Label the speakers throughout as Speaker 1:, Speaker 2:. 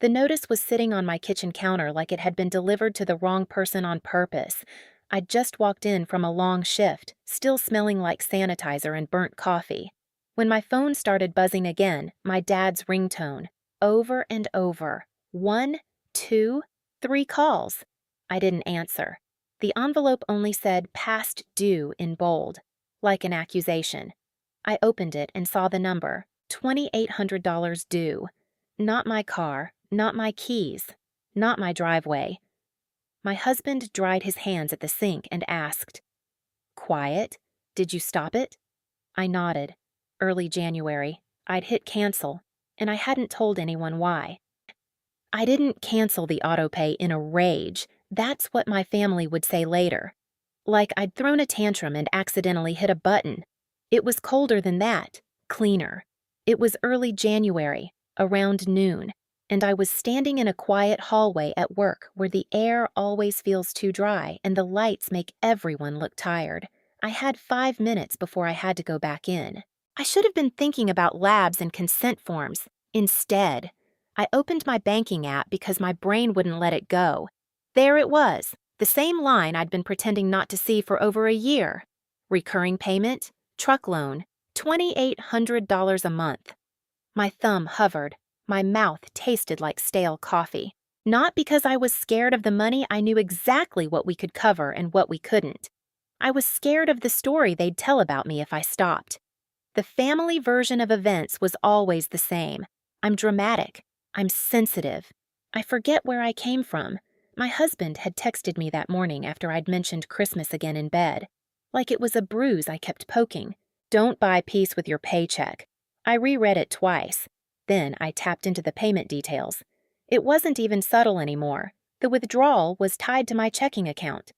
Speaker 1: The notice was sitting on my kitchen counter like it had been delivered to the wrong person on purpose. I'd just walked in from a long shift, still smelling like sanitizer and burnt coffee. When my phone started buzzing again, my dad's ringtone, over and over. 1, 2, 3 calls. I didn't answer. The envelope only said past due in bold, like an accusation. I opened it and saw the number, $2,800 due. Not my car, not my keys, not my driveway. My husband dried his hands at the sink and asked, "Quiet? Did you stop it?" I nodded. Early January. I'd hit cancel, and I hadn't told anyone why. I didn't cancel the autopay in a rage. That's what my family would say later. Like I'd thrown a tantrum and accidentally hit a button. It was colder than that, cleaner. It was early January, around noon, and I was standing in a quiet hallway at work where the air always feels too dry and the lights make everyone look tired. I had 5 minutes before I had to go back in. I should have been thinking about labs and consent forms. Instead, I opened my banking app because my brain wouldn't let it go. There it was, the same line I'd been pretending not to see for over a year. Recurring payment, truck loan, $2,800 a month. My thumb hovered. My mouth tasted like stale coffee. Not because I was scared of the money. I knew exactly what we could cover and what we couldn't. I was scared of the story they'd tell about me if I stopped. The family version of events was always the same. I'm dramatic. I'm sensitive. I forget where I came from. My husband had texted me that morning after I'd mentioned Christmas again in bed. Like it was a bruise I kept poking. Don't buy peace with your paycheck. I reread it twice. Then I tapped into the payment details. It wasn't even subtle anymore. The withdrawal was tied to my checking account.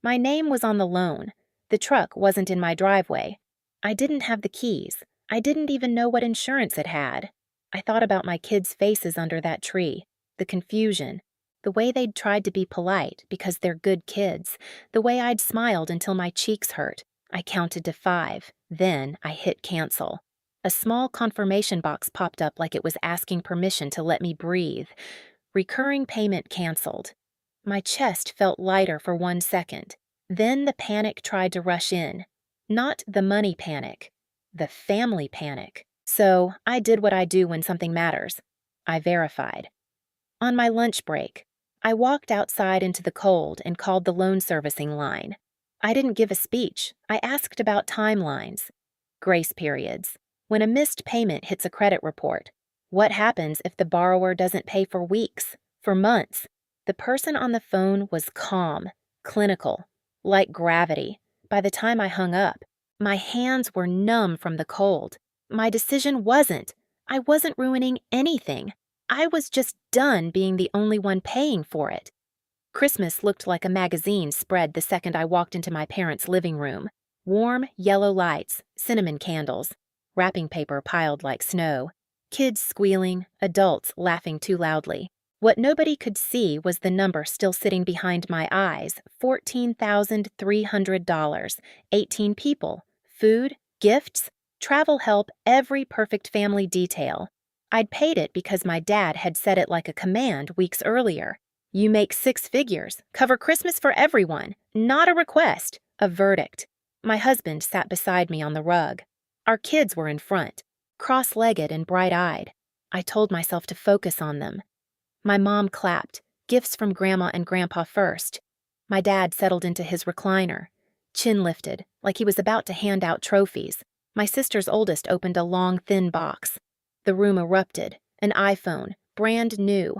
Speaker 1: My name was on the loan. The truck wasn't in my driveway. I didn't have the keys. I didn't even know what insurance it had. I thought about my kids' faces under that tree, the confusion, the way they'd tried to be polite because they're good kids, the way I'd smiled until my cheeks hurt. I counted to 5. Then I hit cancel. A small confirmation box popped up like it was asking permission to let me breathe. Recurring payment canceled. My chest felt lighter for 1 second. Then the panic tried to rush in. Not the money panic, the family panic. So I did what I do when something matters. I verified. On my lunch break, I walked outside into the cold and called the loan servicing line. I didn't give a speech. I asked about timelines. Grace periods. When a missed payment hits a credit report, what happens if the borrower doesn't pay for weeks, for months? The person on the phone was calm, clinical, like gravity. By the time I hung up, my hands were numb from the cold. My decision wasn't. I wasn't ruining anything. I was just done being the only one paying for it. Christmas looked like a magazine spread the second I walked into my parents' living room. Warm, yellow lights, cinnamon candles, wrapping paper piled like snow, kids squealing, adults laughing too loudly. What nobody could see was the number still sitting behind my eyes, $14,300, 18 people, food, gifts, travel help, every perfect family detail. I'd paid it because my dad had said it like a command weeks earlier. You make 6 figures, cover Christmas for everyone, not a request, a verdict. My husband sat beside me on the rug. Our kids were in front, cross-legged and bright-eyed. I told myself to focus on them. My mom clapped, gifts from Grandma and Grandpa first. My dad settled into his recliner, chin lifted, like he was about to hand out trophies. My sister's oldest opened a long, thin box. The room erupted, an iPhone, brand new.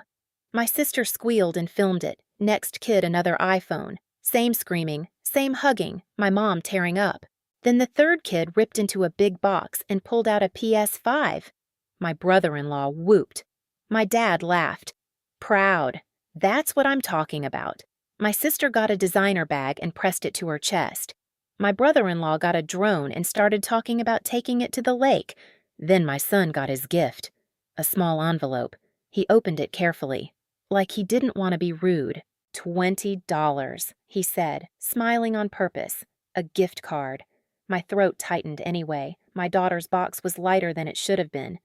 Speaker 1: My sister squealed and filmed it, next kid another iPhone. Same screaming, same hugging, my mom tearing up. Then the third kid ripped into a big box and pulled out a PS5. My brother-in-law whooped. My dad laughed. Proud. That's what I'm talking about. My sister got a designer bag and pressed it to her chest. My brother-in-law got a drone and started talking about taking it to the lake. Then my son got his gift. A small envelope. He opened it carefully, like he didn't want to be rude. $20, he said, smiling on purpose. A gift card. My throat tightened anyway. My daughter's box was lighter than it should have been.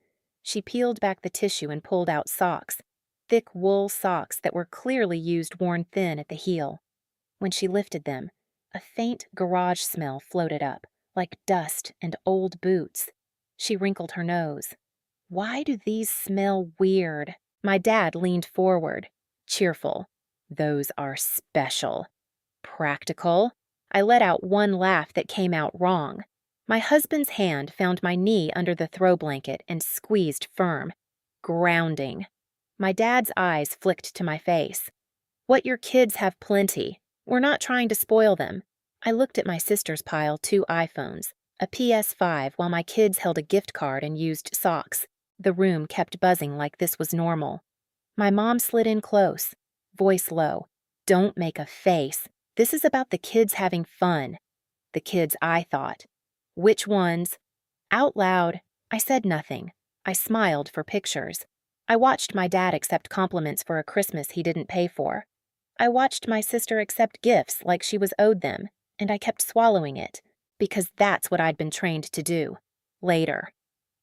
Speaker 1: She peeled back the tissue and pulled out socks. thick wool socks that were clearly used worn thin at the heel. When she lifted them, a faint garage smell floated up, like dust and old boots. She wrinkled her nose. Why do these smell weird? My dad leaned forward, cheerful. Those are special. Practical. I let out one laugh that came out wrong. My husband's hand found my knee under the throw blanket and squeezed firm. Grounding. My dad's eyes flicked to my face. What your kids have plenty. We're not trying to spoil them. I looked at my sister's pile, 2 iPhones, a PS5, while my kids held a gift card and used socks. The room kept buzzing like this was normal. My mom slid in close, voice low. Don't make a face. This is about the kids having fun. The kids, I thought. Which ones? Out loud, I said nothing. I smiled for pictures. I watched my dad accept compliments for a Christmas he didn't pay for. I watched my sister accept gifts like she was owed them, and I kept swallowing it, because that's what I'd been trained to do. Later.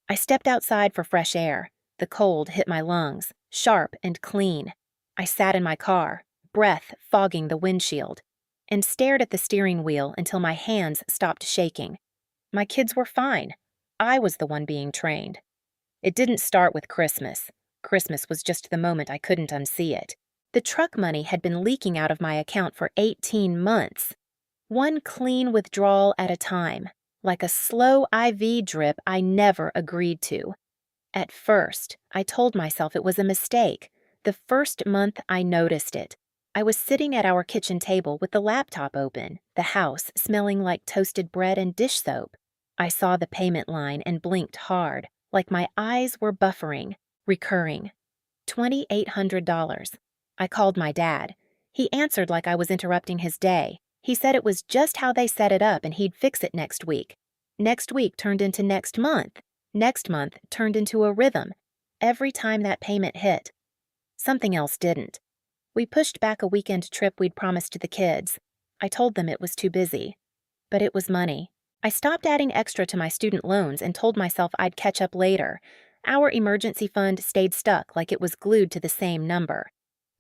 Speaker 1: I stepped outside for fresh air. The cold hit my lungs, sharp and clean. I sat in my car, breath fogging the windshield, and stared at the steering wheel until my hands stopped shaking. My kids were fine. I was the one being trained. It didn't start with Christmas. Christmas was just the moment I couldn't unsee it. The truck money had been leaking out of my account for 18 months. One clean withdrawal at a time, like a slow IV drip I never agreed to. At first, I told myself it was a mistake. The first month I noticed it. I was sitting at our kitchen table with the laptop open, the house smelling like toasted bread and dish soap. I saw the payment line and blinked hard, like my eyes were buffering, recurring. $2,800. I called my dad. He answered like I was interrupting his day. He said it was just how they set it up and he'd fix it next week. Next week turned into next month. Next month turned into a rhythm. Every time that payment hit. Something else didn't. We pushed back a weekend trip we'd promised the kids. I told them it was too busy. But it was money. I stopped adding extra to my student loans and told myself I'd catch up later. Our emergency fund stayed stuck like it was glued to the same number.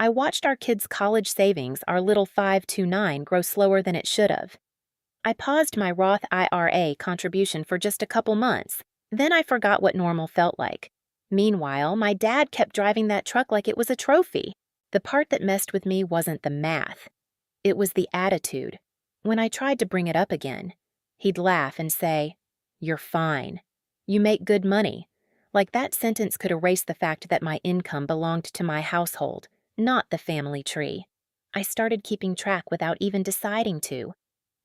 Speaker 1: I watched our kids' college savings, our little 529, grow slower than it should have. I paused my Roth IRA contribution for just a couple months. Then I forgot what normal felt like. Meanwhile, my dad kept driving that truck like it was a trophy. The part that messed with me wasn't the math. It was the attitude. When I tried to bring it up again, he'd laugh and say, "You're fine. You make good money." Like that sentence could erase the fact that my income belonged to my household, not the family tree. I started keeping track without even deciding to.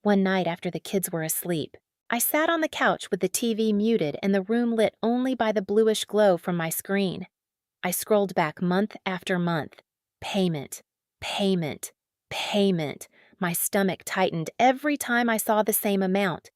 Speaker 1: One night after the kids were asleep, I sat on the couch with the TV muted and the room lit only by the bluish glow from my screen. I scrolled back month after month. Payment, payment, payment. My stomach tightened every time I saw the same amount.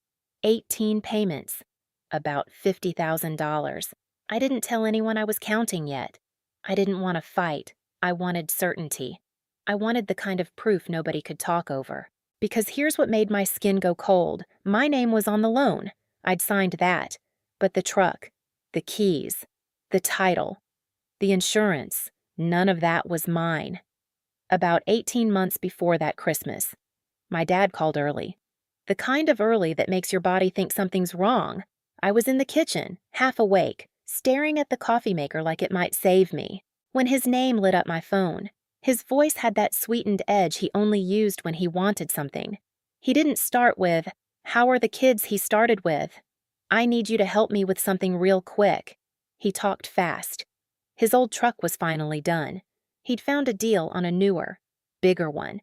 Speaker 1: 18 payments. About $50,000. I didn't tell anyone I was counting yet. I didn't want to fight. I wanted certainty. I wanted the kind of proof nobody could talk over. Because here's what made my skin go cold. My name was on the loan. I'd signed that. But the truck, the keys, the title, the insurance, none of that was mine. About 18 months before that Christmas, my dad called early. The kind of early that makes your body think something's wrong. I was in the kitchen, half awake, staring at the coffee maker like it might save me, when his name lit up my phone. His voice had that sweetened edge he only used when he wanted something. He didn't start with, "How are the kids?" He started with, "I need you to help me with something real quick." He talked fast. His old truck was finally done. He'd found a deal on a newer, bigger one.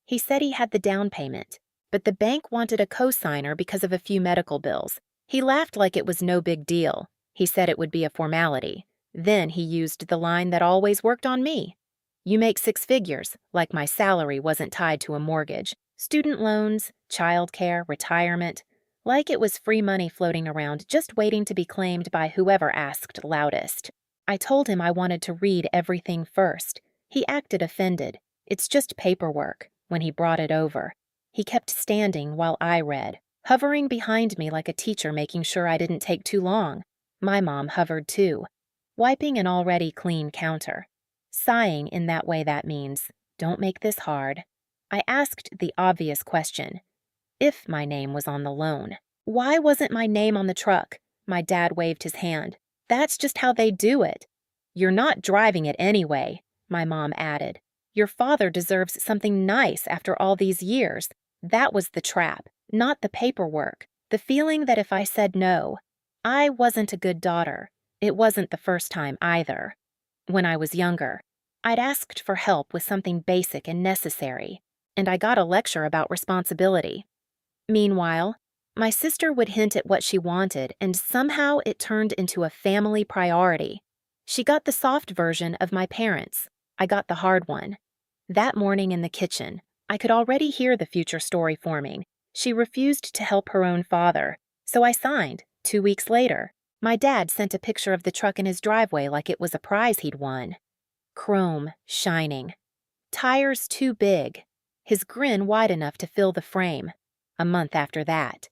Speaker 1: He said he had the down payment, but the bank wanted a co-signer because of a few medical bills. He laughed like it was no big deal. He said it would be a formality. Then he used the line that always worked on me. "You make 6 figures," like my salary wasn't tied to a mortgage, student loans, childcare, retirement, like it was free money floating around just waiting to be claimed by whoever asked loudest. I told him I wanted to read everything first. He acted offended. "It's just paperwork," when he brought it over. He kept standing while I read, hovering behind me like a teacher making sure I didn't take too long. My mom hovered too, wiping an already clean counter. Sighing in that way that means, don't make this hard. I asked the obvious question. If my name was on the loan. Why wasn't my name on the truck? My dad waved his hand. That's just how they do it. You're not driving it anyway, my mom added. Your father deserves something nice after all these years. That was the trap, not the paperwork. The feeling that if I said no, I wasn't a good daughter. It wasn't the first time either. When I was younger, I'd asked for help with something basic and necessary, and I got a lecture about responsibility. Meanwhile, my sister would hint at what she wanted, and somehow it turned into a family priority. She got the soft version of my parents. I got the hard one. That morning in the kitchen, I could already hear the future story forming. She refused to help her own father, so I signed. 2 weeks later, my dad sent a picture of the truck in his driveway like it was a prize he'd won. Chrome, shining. Tires too big. His grin wide enough to fill the frame. A month after that,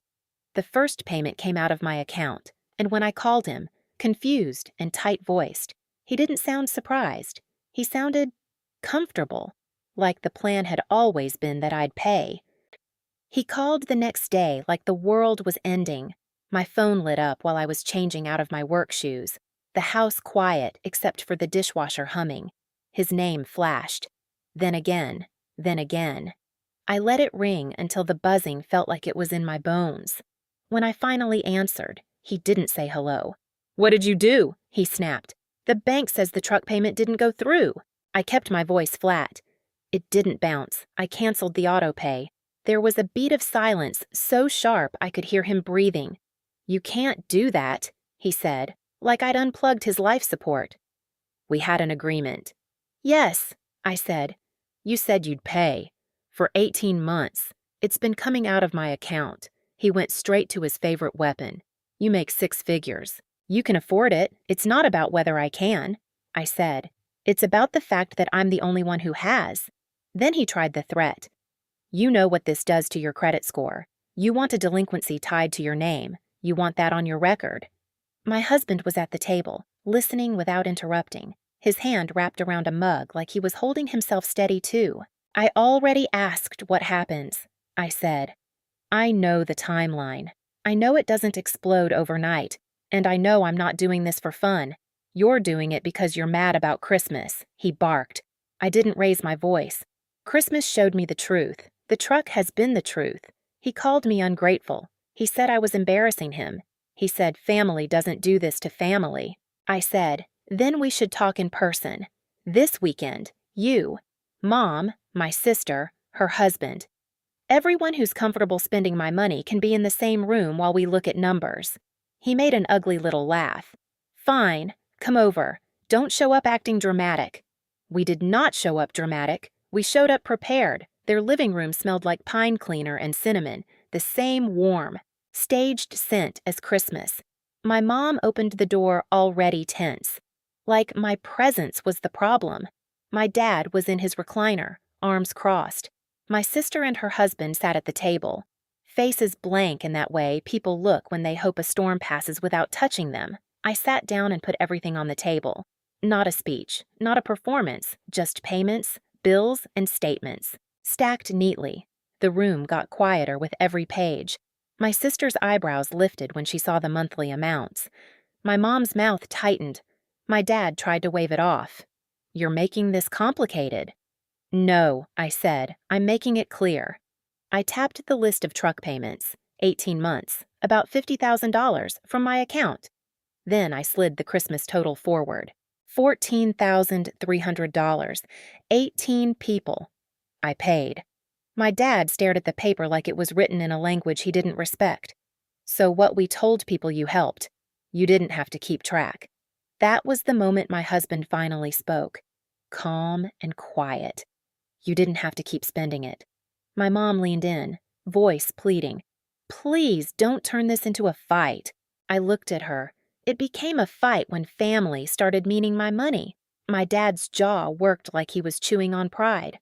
Speaker 1: the first payment came out of my account, and when I called him, confused and tight-voiced, he didn't sound surprised. He sounded comfortable, like the plan had always been that I'd pay. He called the next day like the world was ending. My phone lit up while I was changing out of my work shoes, the house quiet except for the dishwasher humming. His name flashed. Then again, then again. I let it ring until the buzzing felt like it was in my bones. When I finally answered, he didn't say hello. "What did you do?" he snapped. "The bank says the truck payment didn't go through." I kept my voice flat. It didn't bounce. I canceled the auto pay. There was a beat of silence so sharp I could hear him breathing. "You can't do that," he said, like I'd unplugged his life support. "We had an agreement." "Yes," I said. "You said you'd pay. For 18 months. It's been coming out of my account." He went straight to his favorite weapon. "You make 6 figures. You can afford it. It's not about whether I can." I said. "It's about the fact that I'm the only one who has." Then he tried the threat. "You know what this does to your credit score. You want a delinquency tied to your name. You want that on your record." My husband was at the table, listening without interrupting, his hand wrapped around a mug like he was holding himself steady too. "I already asked what happens," I said. "I know the timeline. I know it doesn't explode overnight, and I know I'm not doing this for fun. You're doing it because you're mad about Christmas," he barked. I didn't raise my voice. Christmas showed me the truth. The truck has been the truth. He called me ungrateful. He said I was embarrassing him. He said family doesn't do this to family. I said, then we should talk in person. This weekend, you, Mom, my sister, her husband. Everyone who's comfortable spending my money can be in the same room while we look at numbers. He made an ugly little laugh. "Fine, come over. Don't show up acting dramatic." We did not show up dramatic. We showed up prepared. Their living room smelled like pine cleaner and cinnamon, the same warm, staged scent as Christmas. My mom opened the door already tense. Like my presence was the problem. My dad was in his recliner, arms crossed. My sister and her husband sat at the table. Faces blank in that way people look when they hope a storm passes without touching them. I sat down and put everything on the table. Not a speech, not a performance, just payments, bills, and statements. Stacked neatly. The room got quieter with every page. My sister's eyebrows lifted when she saw the monthly amounts. My mom's mouth tightened. My dad tried to wave it off. "You're making this complicated." "No," I said. "I'm making it clear." I tapped the list of truck payments, 18 months, about $50,000, from my account. Then I slid the Christmas total forward. $14,300. 18 people. I paid. My dad stared at the paper like it was written in a language he didn't respect. "So what we told people you helped. You didn't have to keep track." That was the moment my husband finally spoke. Calm and quiet. "You didn't have to keep spending it." My mom leaned in, voice pleading. "Please don't turn this into a fight." I looked at her. It became a fight when family started meaning my money. My dad's jaw worked like he was chewing on pride.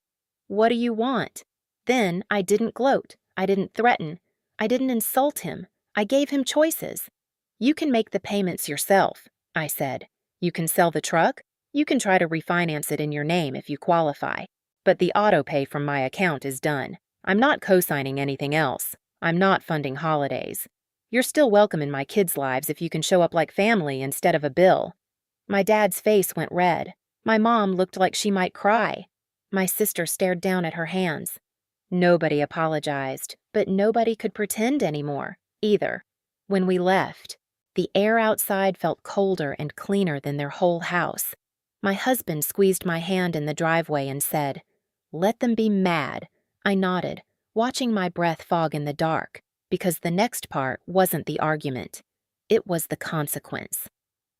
Speaker 1: "What do you want?" Then I didn't gloat. I didn't threaten. I didn't insult him. I gave him choices. "You can make the payments yourself," I said. "You can sell the truck. You can try to refinance it in your name if you qualify, but the auto pay from my account is done. I'm not co-signing anything else. I'm not funding holidays. You're still welcome in my kids' lives if you can show up like family instead of a bill." My dad's face went red. My mom looked like she might cry. My sister stared down at her hands. Nobody apologized, but nobody could pretend anymore, either. When we left, the air outside felt colder and cleaner than their whole house. My husband squeezed my hand in the driveway and said, "Let them be mad." I nodded, watching my breath fog in the dark, because the next part wasn't the argument. It was the consequence.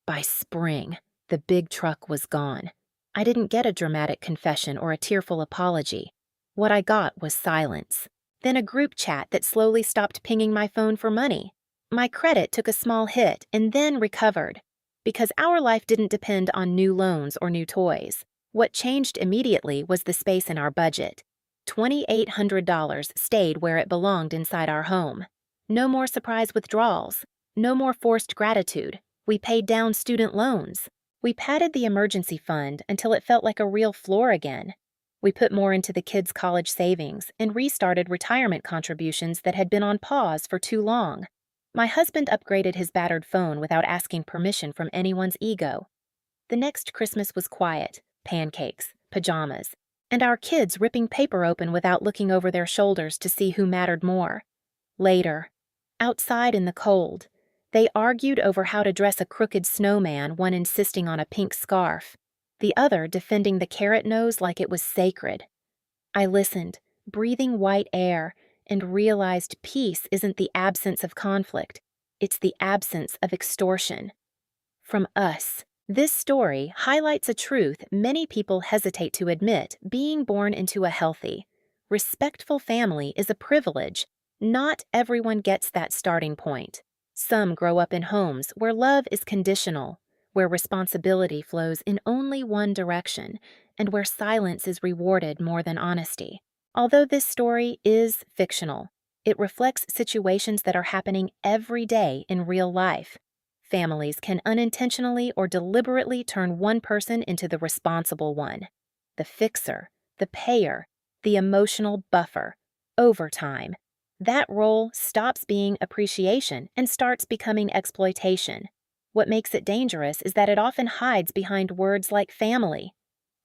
Speaker 1: By spring, the big truck was gone. I didn't get a dramatic confession or a tearful apology. What I got was silence. Then a group chat that slowly stopped pinging my phone for money. My credit took a small hit and then recovered. Because our life didn't depend on new loans or new toys. What changed immediately was the space in our budget. $2,800 stayed where it belonged inside our home. No more surprise withdrawals. No more forced gratitude. We paid down student loans. We padded the emergency fund until it felt like a real floor again. We put more into the kids' college savings and restarted retirement contributions that had been on pause for too long. My husband upgraded his battered phone without asking permission from anyone's ego. The next Christmas was quiet, pancakes, pajamas, and our kids ripping paper open without looking over their shoulders to see who mattered more. Later, outside in the cold, they argued over how to dress a crooked snowman, one insisting on a pink scarf, the other defending the carrot nose like it was sacred. I listened, breathing white air, and realized peace isn't the absence of conflict, it's the absence of extortion. From us, this story highlights a truth many people hesitate to admit: being born into a healthy, respectful family is a privilege. Not everyone gets that starting point. Some grow up in homes where love is conditional, where responsibility flows in only one direction, and where silence is rewarded more than honesty. Although this story is fictional, it reflects situations that are happening every day in real life. Families can unintentionally or deliberately turn one person into the responsible one, the fixer, the payer, the emotional buffer. Over time, that role stops being appreciation and starts becoming exploitation. What makes it dangerous is that it often hides behind words like family,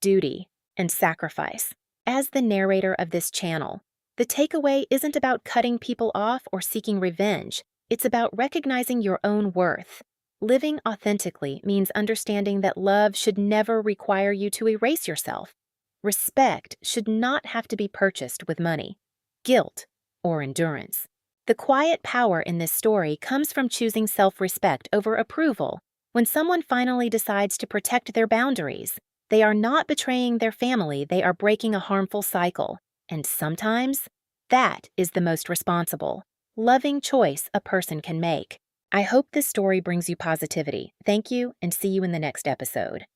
Speaker 1: duty, and sacrifice. As the narrator of this channel, the takeaway isn't about cutting people off or seeking revenge. It's about recognizing your own worth. Living authentically means understanding that love should never require you to erase yourself. Respect should not have to be purchased with money, guilt, or endurance. The quiet power in this story comes from choosing self-respect over approval. When someone finally decides to protect their boundaries, they are not betraying their family, they are breaking a harmful cycle. And sometimes, that is the most responsible, loving choice a person can make. I hope this story brings you positivity. Thank you, and see you in the next episode.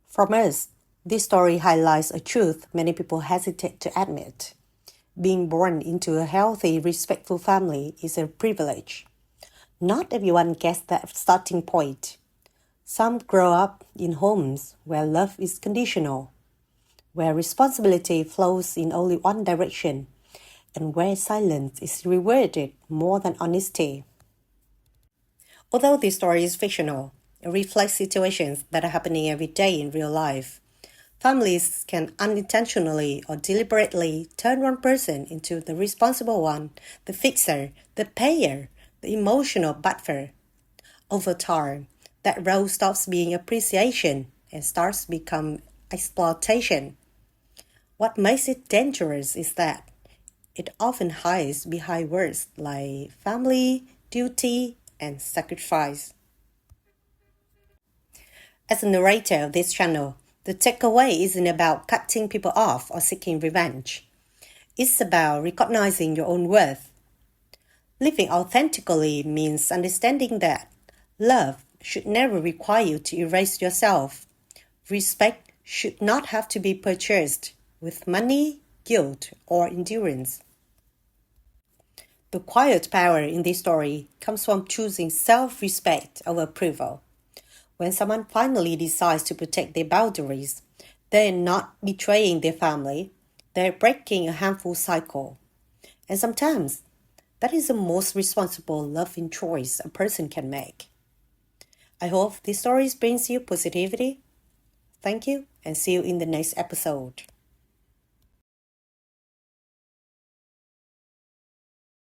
Speaker 2: From us, this story highlights a truth many people hesitate to admit. Being born into a healthy, respectful family is a privilege. Not everyone gets that starting point. Some grow up in homes where love is conditional, where responsibility flows in only one direction, and where silence is rewarded more than honesty. Although this story is fictional, it reflects situations that are happening every day in real life. Families can unintentionally or deliberately turn one person into the responsible one, the fixer, the payer, the emotional buffer. Over time, that role stops being appreciation and starts to become exploitation. What makes it dangerous is that it often hides behind words like family, duty, and sacrifice. As a narrator of this channel, the takeaway isn't about cutting people off or seeking revenge. It's about recognizing your own worth. Living authentically means understanding that love should never require you to erase yourself. Respect should not have to be purchased with money, guilt, or endurance. The quiet power in this story comes from choosing self-respect over approval. When someone finally decides to protect their boundaries, they're not betraying their family, they're breaking a harmful cycle. And sometimes, that is the most responsible loving choice a person can make. I hope this story brings you positivity. Thank you, and see you in the next episode.